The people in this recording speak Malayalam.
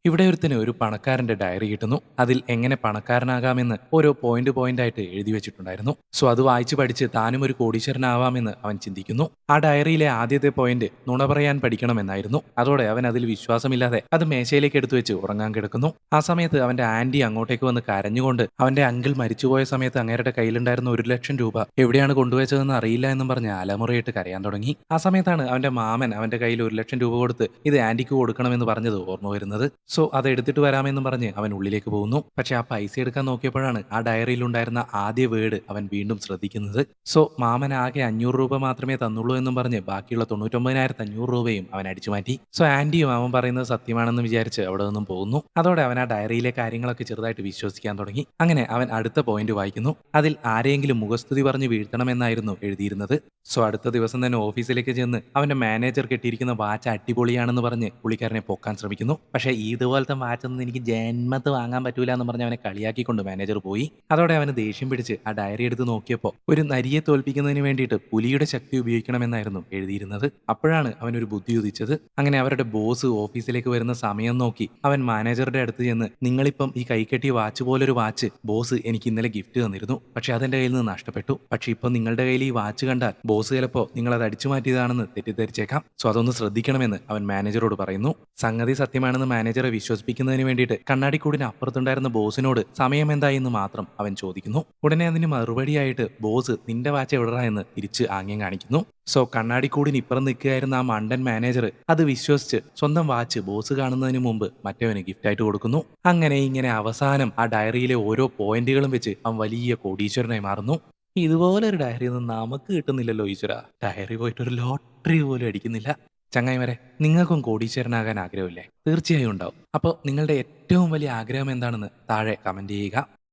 ഇവിടെ ഒരുത്തിന് ഒരു പണക്കാരന്റെ ഡയറി കിട്ടുന്നു. അതിൽ എങ്ങനെ പണക്കാരനാകാമെന്ന് ഓരോ പോയിന്റ് എഴുതി വെച്ചിട്ടുണ്ടായിരുന്നു. സോ അത് വായിച്ചു പഠിച്ച് താനും ഒരു കോടീശ്വരനാവാമെന്ന് അവൻ ചിന്തിക്കുന്നു. ആ ഡയറിയിലെ ആദ്യത്തെ പോയിന്റ് നുണ പറയാൻ പഠിക്കണമെന്നായിരുന്നു. അതോടെ അവൻ അതിൽ വിശ്വാസമില്ലാതെ അത് മേശയിലേക്ക് എടുത്തു വെച്ച് ഉറങ്ങാൻ കിടക്കുന്നു. ആ സമയത്ത് അവന്റെ ആന്റി അങ്ങോട്ടേക്ക് വന്ന് കരഞ്ഞുകൊണ്ട് അവന്റെ അങ്കിൾ മരിച്ചുപോയ സമയത്ത് അങ്ങേരുടെ കയ്യിലുണ്ടായിരുന്ന 1,00,000 രൂപ എവിടെയാണ് കൊണ്ടുവച്ചതെന്ന് അറിയില്ല എന്നും പറഞ്ഞ് അലമുറയിട്ട് കരയാൻ തുടങ്ങി. ആ സമയത്താണ് അവന്റെ മാമൻ അവന്റെ കയ്യിൽ 1,00,000 രൂപ കൊടുത്ത് ഇത് ആന്റിക്ക് കൊടുക്കണമെന്ന് പറഞ്ഞത് ഓർമ്മ വരുന്നത്. സോ അത് എടുത്തിട്ട് വരാമെന്നും പറഞ്ഞ് അവൻ ഉള്ളിലേക്ക് പോകുന്നു. പക്ഷെ ആ പൈസ എടുക്കാൻ നോക്കിയപ്പോഴാണ് ആ ഡയറിയിൽ ഉണ്ടായിരുന്ന ആദ്യ വേർഡ് അവൻ വീണ്ടും ശ്രദ്ധിക്കുന്നത്. സോ മാമൻ ആകെ 500 രൂപ മാത്രമേ തന്നുള്ളൂ എന്നും പറഞ്ഞ് ബാക്കിയുള്ള 99,500 രൂപയും അവൻ അടിച്ചു മാറ്റി. സോ ആന്റിയും അവൻ പറയുന്നത് സത്യമാണെന്ന് വിചാരിച്ച് അവിടെ നിന്നും പോകുന്നു. അതോടെ അവൻ ആ ഡയറിയിലെ കാര്യങ്ങളൊക്കെ ചെറുതായിട്ട് വിശ്വസിക്കാൻ തുടങ്ങി. അങ്ങനെ അവൻ അടുത്ത പോയിന്റ് വായിക്കുന്നു. അതിൽ ആരെയെങ്കിലും മുഖസ്തുതി പറഞ്ഞ് വീഴ്ത്തണമെന്നായിരുന്നു എഴുതിയിരുന്നത്. സോ അടുത്ത ദിവസം തന്നെ ഓഫീസിലേക്ക് ചെന്ന് അവന്റെ മാനേജർ കെട്ടിയിരിക്കുന്ന വാച്ച് അടിപൊളിയാണെന്ന് പറഞ്ഞ് പുള്ളിക്കാരനെ പൊക്കാൻ ശ്രമിക്കുന്നു. പക്ഷേ ഇതുപോലത്തെ വാച്ചൊന്നും എനിക്ക് ജന്മത്ത് വാങ്ങാൻ പറ്റൂല എന്ന് പറഞ്ഞ് അവനെ കളിയാക്കിക്കൊണ്ട് മാനേജർ പോയി. അതോടെ അവന് ദേഷ്യം പിടിച്ച് ആ ഡയറി എടുത്ത് നോക്കിയപ്പോൾ ഒരു നരിയെ തോൽപ്പിക്കുന്നതിന് വേണ്ടിയിട്ട് പുലിയുടെ ശക്തി ഉപയോഗിക്കണമെന്നായിരുന്നു എഴുതിയിരുന്നത്. അപ്പോഴാണ് അവനൊരു ബുദ്ധി ഉദിച്ചത്. അങ്ങനെ അവരുടെ ബോസ് ഓഫീസിലേക്ക് വരുന്ന സമയം നോക്കി അവൻ മാനേജറുടെ അടുത്ത് ചെന്ന്, നിങ്ങളിപ്പം ഈ കൈകെട്ടിയ വാച്ച് പോലൊരു വാച്ച് ബോസ് എനിക്ക് ഇന്നലെ ഗിഫ്റ്റ് തന്നിരുന്നു. പക്ഷെ അതെന്റെ കയ്യിൽ നിന്ന് നഷ്ടപ്പെട്ടു. പക്ഷെ ഇപ്പം നിങ്ങളുടെ കയ്യിൽ ഈ വാച്ച് കണ്ടാൽ ബോസ് ചിലപ്പോൾ നിങ്ങളത് അടിച്ചു മാറ്റിയതാണെന്ന് തെറ്റിദ്ധരിച്ചേക്കാം. സോ അതൊന്ന് ശ്രദ്ധിക്കണമെന്ന് അവൻ മാനേജറോട് പറയുന്നു. സംഗതി സത്യമാണെന്ന് മാനേജറെ വിശ്വസിപ്പിക്കുന്നതിന് വേണ്ടിയിട്ട് കണ്ണാടിക്കൂടിന് അപ്പുറത്തുണ്ടായിരുന്ന ബോസിനോട് സമയം എന്തായെന്ന് മാത്രം അവൻ ചോദിക്കുന്നു. ഉടനെ അതിന് മറുപടിയായിട്ട് ബോസ് നിന്റെ വാച്ച് എവിടെടാ എന്ന് തിരിച്ച് ആംഗ്യം കാണിക്കുന്നു. സോ കണ്ണാടിക്കൂടിന് ഇപ്പുറം നിൽക്കുകയായിരുന്ന ആ മണ്ടൻ മാനേജർ അത് വിശ്വസിച്ച് സ്വന്തം വാച്ച് ബോസ് കാണുന്നതിന് മുമ്പ് മറ്റവന് ഗിഫ്റ്റായിട്ട് കൊടുക്കുന്നു. അങ്ങനെ ഇങ്ങനെ അവസാനം ആ ഡയറിയിലെ ഓരോ പോയിന്റുകളും വെച്ച് അവൻ വലിയ കോടീശ്വരനായി മാറുന്നു. ഇതുപോലൊരു ഡയറി ഒന്നും നമുക്ക് കിട്ടുന്നില്ലല്ലോ ഈശ്വര. ഡയറി പോയിട്ട് ഒരു ലോട്ടറി പോലും അടിക്കുന്നില്ല. ചങ്ങായിമാരെ, നിങ്ങൾക്കും കോടീശ്വരനാകാൻ ആഗ്രഹമില്ലേ? തീർച്ചയായും ഉണ്ടാവും. അപ്പോൾ നിങ്ങളുടെ ഏറ്റവും വലിയ ആഗ്രഹം എന്താണെന്ന് താഴെ കമന്റ് ചെയ്യുക.